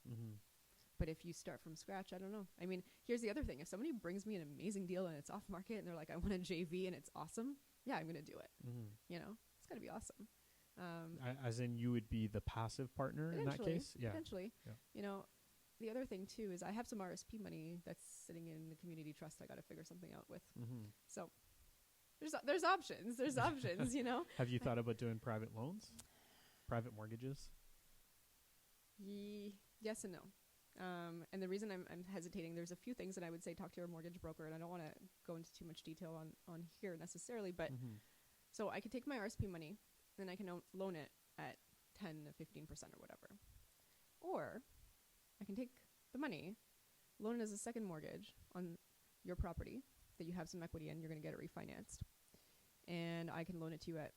But if you start from scratch, I don't know. I mean, here's the other thing. If somebody brings me an amazing deal and it's off market and they're like, I want a JV and it's awesome, yeah, I'm going to do it. It's got to be awesome. As in, you would be the passive partner in that case? Yeah. Potentially. Yeah. The other thing, too, is I have some RSP money that's sitting in the community trust I got to figure something out with. So there's options. There's options, Have you thought about doing private loans? Private mortgages? Yes and no. And the reason I'm hesitating, there's a few things that I would say talk to your mortgage broker, and I don't want to go into too much detail on here necessarily, but So I could take my RSP money, then I can loan it at 10 to 15% or whatever. Or I can take the money, loan it as a second mortgage on your property that you have some equity in, you're going to get it refinanced. And I can loan it to you at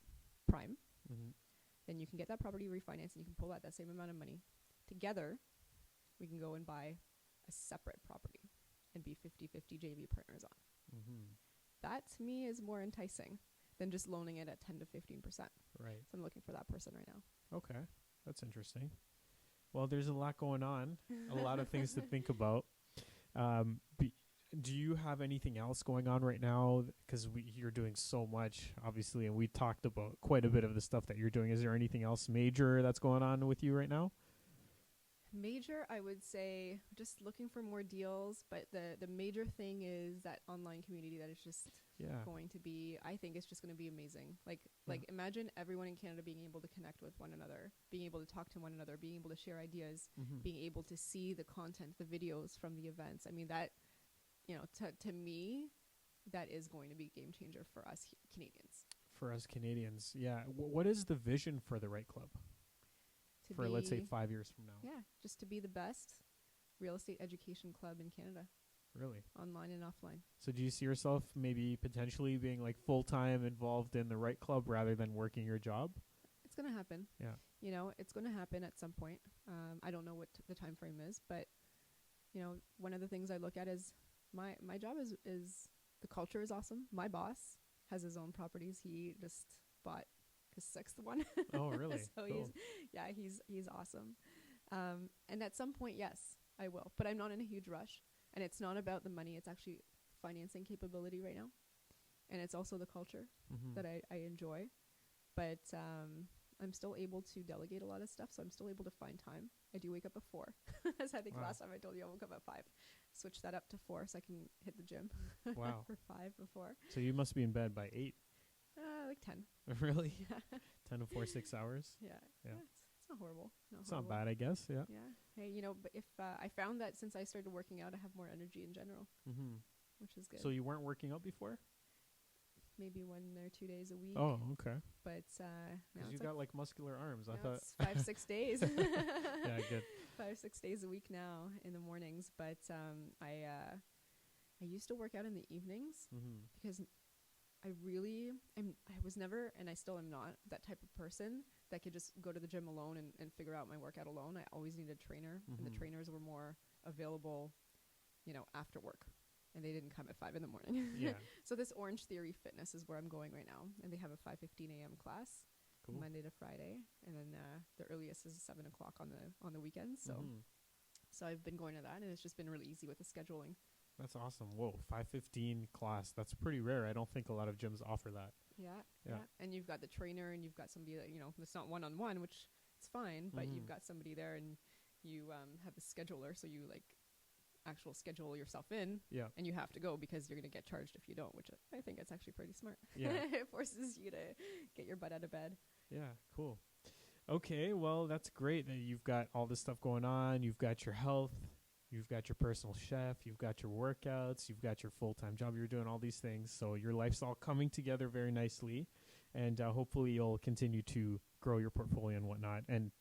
prime. Mm-hmm. Then you can get that property refinanced and you can pull out that same amount of money. Together, we can go and buy a separate property and be 50-50 JV partners on. Mm-hmm. That, to me, is more enticing than just loaning it at 10 to 15%. Right. So I'm looking for that person right now. Okay. That's interesting. Well, there's a lot going on, a lot of things to think about. Do you have anything else going on right now? Because you're doing so much, obviously, and we talked about quite a bit of the stuff that you're doing. Is there anything else major that's going on with you right now? Major, I would say just looking for more deals, but the major thing is that online community that is just going to be, I think it's just going to be amazing. Like imagine everyone in Canada being able to connect with one another, being able to talk to one another, being able to share ideas, being able to see the content, the videos from the events. I mean, that, to me, that is going to be a game changer for us Canadians. For us Canadians, yeah. What is the vision for the Right Club? For, let's say, 5 years from now. Yeah, just to be the best real estate education club in Canada. Really? Online and offline. So do you see yourself maybe potentially being like full-time involved in the Right Club rather than working your job? It's going to happen. Yeah. It's going to happen at some point. I don't know what the time frame is, but, one of the things I look at is my job is the culture is awesome. My boss has his own properties. He just bought his sixth one. Oh, really? So cool. he's awesome. And at some point, yes, I will. But I'm not in a huge rush. And it's not about the money. It's actually financing capability right now. And it's also the culture that I enjoy. But I'm still able to delegate a lot of stuff. So I'm still able to find time. I do wake up at 4. As I think last time I told you I woke up at 5. Switch that up to 4 so I can hit the gym. Wow. For 5 before. So you must be in bed by 8. Like 10. Really? 10 to 4, 6 hours? Yeah. It's not horrible. It's not bad, I guess. Yeah. Yeah. Hey, but if I found that since I started working out, I have more energy in general, which is good. So you weren't working out before? Maybe 1 or 2 days a week. Oh, okay. But now you got like muscular arms. I thought it's 5-6 days. Yeah, good. 5-6 days a week now in the mornings. But I used to work out in the evenings because I was never, and I still am not, that type of person that could just go to the gym alone and figure out my workout alone. I always needed a trainer, and the trainers were more available, after work. And they didn't come at 5 in the morning. Yeah. So this Orange Theory Fitness is where I'm going right now. And they have a 5:15 a.m. class, Monday to Friday. And then the earliest is 7 o'clock on the weekends. So I've been going to that, and it's just been really easy with the scheduling. That's awesome. Whoa, 5:15 class. That's pretty rare. I don't think a lot of gyms offer that. Yeah. And you've got the trainer, and you've got somebody that, it's not one-on-one, which it's fine, but you've got somebody there, and you have the scheduler, so you actual schedule yourself in, and you have to go because you're going to get charged if you don't, which I think it's actually pretty smart. Yeah. It forces you to get your butt out of bed. Yeah, cool. Okay, well, that's great that you've got all this stuff going on. You've got your health, you've got your personal chef, you've got your workouts, you've got your full-time job. You're doing all these things, so your life's all coming together very nicely, and hopefully you'll continue to grow your portfolio and whatnot. And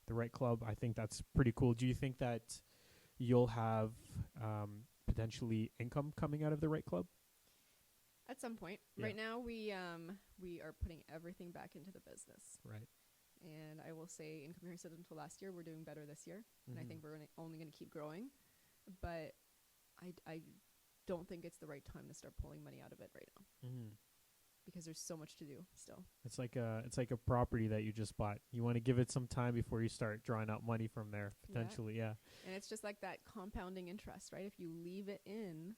the Right Club, I think that's pretty cool. Do you think that you'll have potentially income coming out of the Right Club? At some point. Yeah. Right now, we are putting everything back into the business. Right. And I will say, in comparison to last year, we're doing better this year. And I think we're only going to keep growing. But I don't think it's the right time to start pulling money out of it right now. Because there's so much to do still. It's like a property that you just bought. You want to give it some time before you start drawing out money from there, potentially. Yeah. And it's just like that compounding interest, right? If you leave it in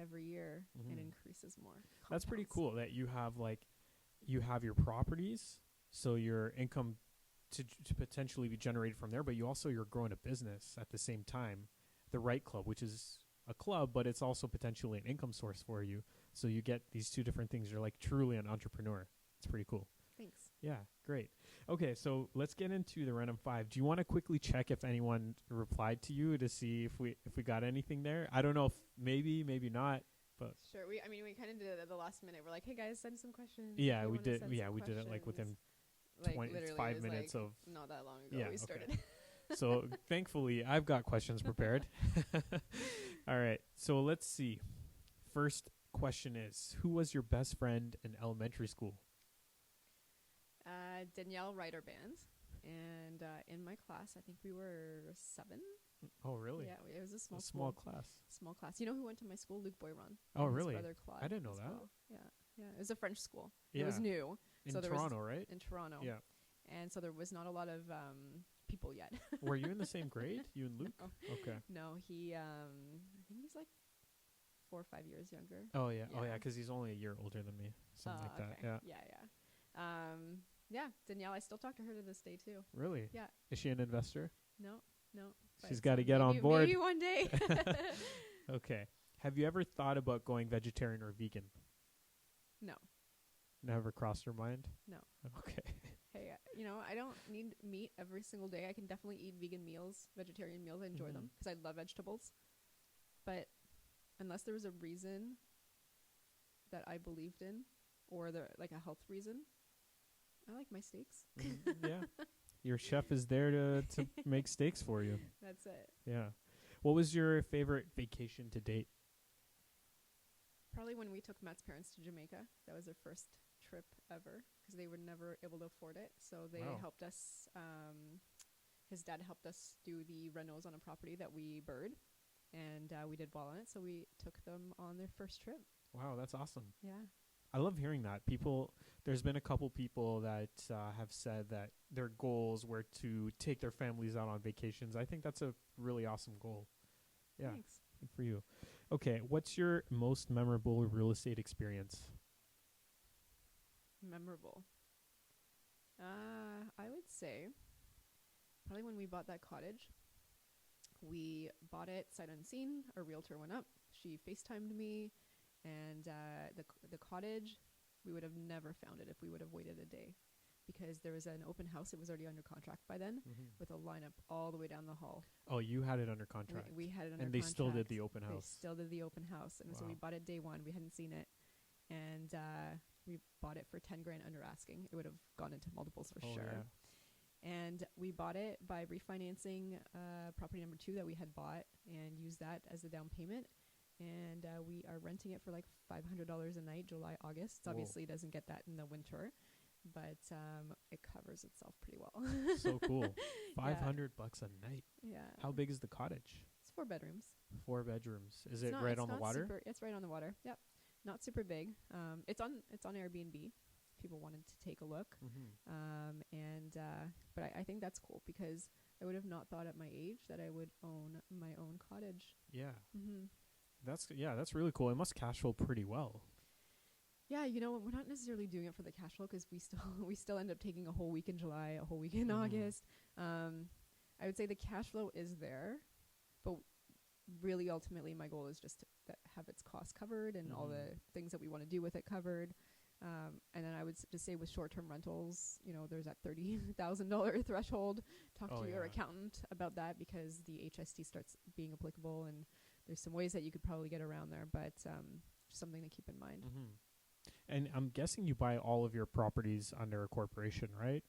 every year, it increases more. That's pretty cool that you have your properties, so your income to potentially be generated from there, but you're growing a business at the same time. The Right Club, which is a club, but it's also potentially an income source for you. So you get these two different things. You're like truly an entrepreneur. It's pretty cool. Thanks. Yeah, great. Okay, so let's get into the Random 5. Do you want to quickly check if anyone replied to you to see if we got anything there? I don't know if maybe not. But sure, we kind of did it at the last minute. We're like, hey guys, send some questions. yeah, We we wanna did. send Yeah, some we did it like within questions. 5 minutes like, of. not that long ago Yeah, we started. So thankfully, I've got questions prepared. All right, so let's see. First question is, who was your best friend in elementary school? Danielle Ryder Band, and in my class, I think we were 7. Oh, really? Yeah, it was a small small school. class. Small class. You know who went to my school? Luke Boyron. Oh, and really? His brother Claude. I didn't know as that. well. Yeah. It was a French school. Yeah. It was new. In So there was- Toronto, right? in Toronto. Yeah. And so there was not a lot of people yet. Were you in the same grade? You and Luke? No. Okay. No, he, I think he's like 4 or 5 years younger. Oh, yeah. Oh, Yeah. yeah, because he's only a year older than me. Something like that. Okay. Yeah. Yeah, Danielle, I still talk to her to this day too. Really? Yeah. Is she an investor? No. She's but got to get on board. Maybe one day. Okay. Have you ever thought about going vegetarian or vegan? No. Never crossed your mind? No. Okay. Hey, I don't need meat every single day. I can definitely eat vegan meals, vegetarian meals. I enjoy them because I love vegetables. But unless there was a reason that I believed in, or like a health reason, I like my steaks. Yeah. Your chef is there to make steaks for you. That's it. Yeah. What was your favorite vacation to date? Probably when we took Matt's parents to Jamaica. That was their first trip ever because they were never able to afford it. So they helped us. His dad helped us do the renos on a property that we BRRR'd, and we did well on it. So we took them on their first trip. Wow, that's awesome. Yeah. I love hearing that. There's been a couple people that have said that their goals were to take their families out on vacations. I think that's a really awesome goal. Yeah. Thanks. Good for you. Okay, what's your most memorable real estate experience? Memorable. I would say probably when we bought that cottage. We bought it sight unseen. Our realtor went up. She FaceTimed me. And the cottage, we would have never found it if we would have waited a day, because there was an open house. It was already under contract by then, with a lineup all the way down the hall. Oh, you had it under contract. We had it under contract. And they still did the open house. They still did the open house. And so we bought it day one. We hadn't seen it. And we bought it for $10,000 under asking. It would have gone into multiples for sure. Yeah. And we bought it by refinancing property number 2 that we had bought and used that as a down payment. And we are renting it for like $500 a night, July, August. It obviously doesn't get that in the winter, but it covers itself pretty well. So cool. $500 a night. Yeah. How big is the cottage? It's 4 bedrooms. 4 bedrooms. Is it right on the water? It's right on the water. Yep. Not super big. It's on Airbnb. People wanted to take a look. But I think that's cool because I would have not thought at my age that I would own my own cottage. Yeah. That's really cool. It must cash flow pretty well. Yeah, we're not necessarily doing it for the cash flow because we still end up taking a whole week in July, a whole week in August. I would say the cash flow is there, but really ultimately my goal is just to have its costs covered and all the things that we want to do with it covered. And then I would just say with short-term rentals, there's that $30,000 threshold. Talk to your accountant about that because the HST starts being applicable, and there's some ways that you could probably get around there, but just something to keep in mind. And I'm guessing you buy all of your properties under a corporation, right?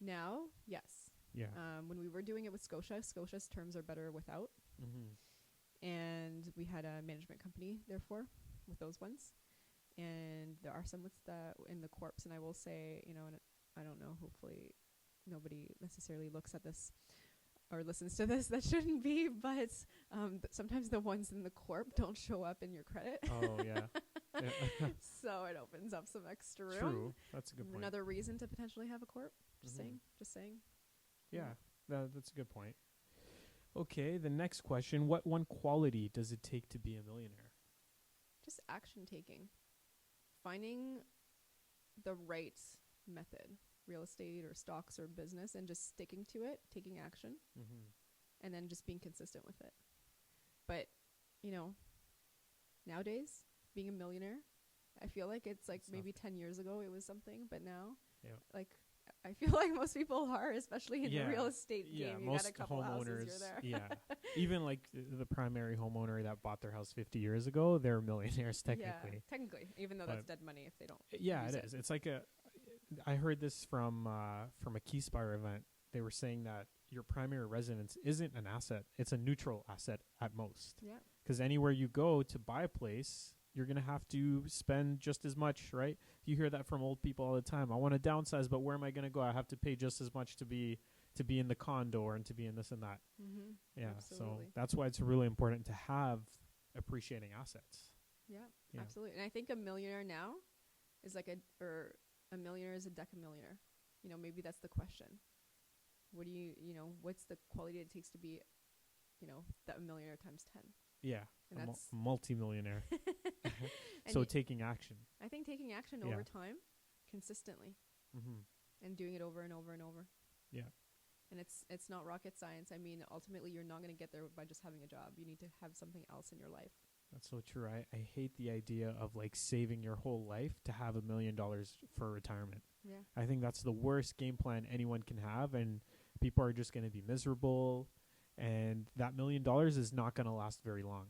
Now, yes. Yeah. When we were doing it with Scotia's terms are better without. And we had a management company, therefore, with those ones. And there are some in the corps, and I will say, and I don't know, hopefully nobody necessarily looks at this or listens to this that shouldn't be, but sometimes the ones in the corp don't show up in your credit. Oh, yeah. So it opens up some extra room. True. That's a good point. Another reason to potentially have a corp. Just saying. Yeah, that's a good point. Okay, the next question. What one quality does it take to be a millionaire? Just action taking. Finding the right method, real estate or stocks or business, and just sticking to it, taking action, and then just being consistent with it. But, nowadays, being a millionaire, I feel like it's like maybe 10 years ago it was something, but now, like I feel like most people are, especially in the real estate game. Yeah, You most got a couple homeowners. houses, you're there. Yeah, even like the primary homeowner that bought their house 50 years ago, they're millionaires technically. Yeah, technically, even though that's dead money if they don't. Yeah, it is. It's like I heard this from a Keyspire event. They were saying that your primary residence isn't an asset; it's a neutral asset at most. Yeah. Because anywhere you go to buy a place, you're going to have to spend just as much, right? You hear that from old people all the time. I want to downsize, but where am I going to go? I have to pay just as much to be in the condo and to be in this and that. Mm-hmm. Yeah, Absolutely. so that's why it's really important to have appreciating assets. Yeah, Yeah. absolutely. And I think a millionaire now is like a millionaire is a decamillionaire. Maybe that's the question. What do what's the quality it takes to be, that millionaire times 10? Yeah, And that's multi-millionaire. And So taking action. I think taking action over time, consistently, and doing it over and over and over. Yeah. And it's not rocket science. I mean, ultimately, you're not going to get there by just having a job. You need to have something else in your life. That's so true. I hate the idea of like saving your whole life to have $1 million for retirement. Yeah. I think that's the worst game plan anyone can have, and people are just going to be miserable, and that $1 million is not going to last very long.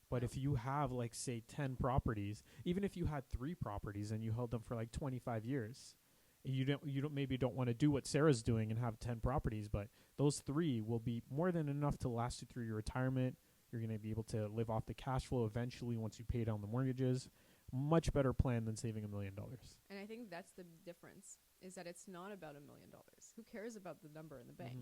But if you have like say 10 properties, even if you had 3 properties and you held them for like 25 years, you don't want to do what Sarah's doing and have 10 properties, but those 3 will be more than enough to last you through your retirement. You're going to be able to live off the cash flow eventually once you pay down the mortgages. Much better plan than saving $1 million. And I think that's the difference, is that it's not about $1 million. Who cares about the number in the bank?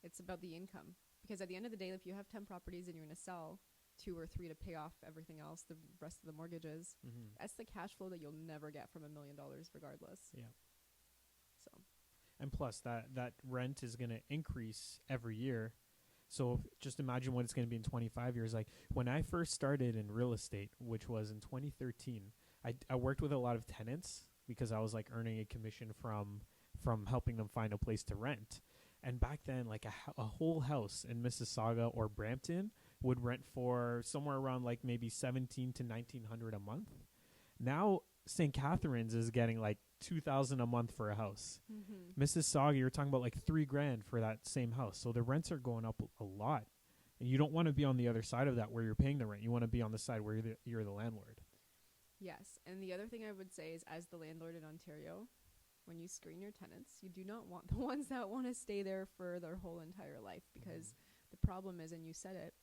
It's about the income. Because at the end of the day, if you have 10 properties and you're going to sell 2 or 3 to pay off everything else, the rest of the mortgages, that's the cash flow that you'll never get from $1 million regardless. Yeah. So. And plus that rent is going to increase every year. So just imagine what it's going to be in 25 years. Like when I first started in real estate, which was in 2013, I worked with a lot of tenants because I was like earning a commission from helping them find a place to rent. And back then, like a whole house in Mississauga or Brampton would rent for somewhere around like maybe $1,700 to $1,900 a month. Now St. Catharines is getting like $2,000 a month for a house. Mississauga, you're talking about like $3,000 for that same house. So the rents are going up a lot, and you don't want to be on the other side of that where you're paying the rent. You want to be on the side where you're the landlord. Yes, and the other thing I would say is, as the landlord in Ontario, when you screen your tenants, you do not want the ones that want to stay there for their whole entire life, because the problem is, and you said it,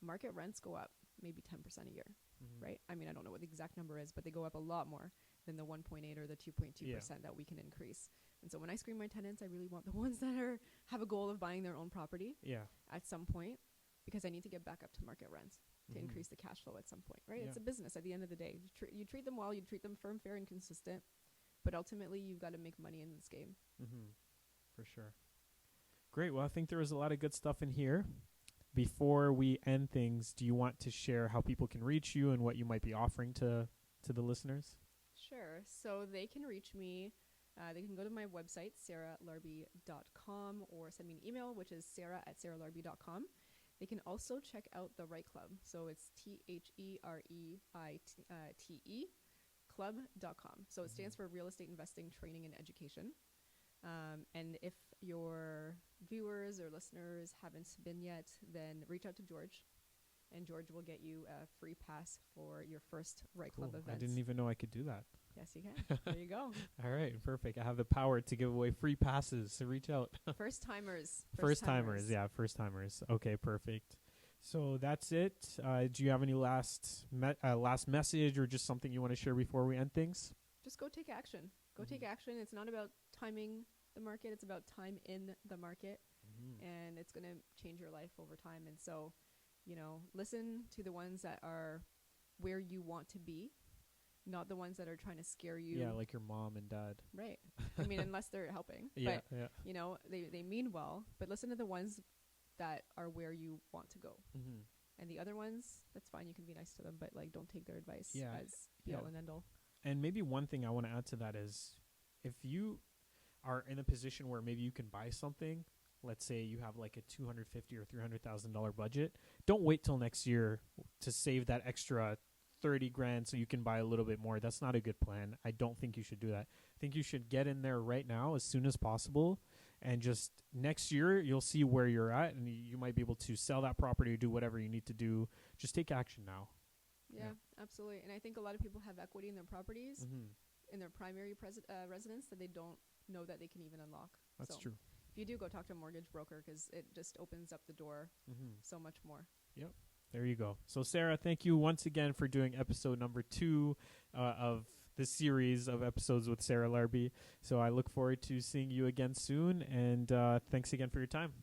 market rents go up maybe 10% a year, right? I mean, I don't know what the exact number is, but they go up a lot more than the 1.8 or the 2.2% that we can increase. And so when I screen my tenants, I really want the ones that have a goal of buying their own property at some point, because I need to get back up to market rents to increase the cash flow at some point, right? It's a business at the end of the day. You treat them well, you treat them firm, fair, and consistent, but ultimately you've got to make money in this game. For sure. Great. Well, I think there was a lot of good stuff in here. Before we end things, do you want to share how people can reach you and what you might be offering to the listeners? Sure. So they can reach me. They can go to my website, sarahlarbi.com, or send me an email, which is sarah@sarahlarbi.com. They can also check out the Right Club. So it's THEREITE club.com. So it stands for Real Estate Investing, Training, and Education. And if your viewers or listeners haven't been yet, then reach out to George, and George will get you a free pass for your first Right Club event. I didn't even know I could do that. Yes, you can. There you go. All right, perfect. I have the power to give away free passes, so reach out. First timers. First timers. Okay, perfect. So that's it. Do you have any last message or just something you want to share before we end things? Just go take action. Take action. It's not about timing the market. It's about time in the market, and it's going to change your life over time. And so, listen to the ones that are where you want to be, not the ones that are trying to scare you. Yeah, like your mom and dad. Right. I mean, unless they're helping. Yeah. They mean well, but listen to the ones that are where you want to go. And the other ones, that's fine. You can be nice to them, but like, don't take their advice as be all and end all. And maybe one thing I want to add to that is, if you are in a position where maybe you can buy something, let's say you have like a $250,000 or $300,000 budget, don't wait till next year to save that extra $30,000 so you can buy a little bit more. That's not a good plan. I don't think you should do that. I think you should get in there right now as soon as possible. And just next year, you'll see where you're at, and you might be able to sell that property or do whatever you need to do. Just take action now. Yeah, absolutely. And I think a lot of people have equity in their properties, in their primary residence, that they don't know that they can even unlock. That's true. If you do, go talk to a mortgage broker, because it just opens up the door so much more. Yep. There you go. So, Sarah, thank you once again for doing episode number 2 of this series of episodes with Sarah Larbi. So I look forward to seeing you again soon, and thanks again for your time.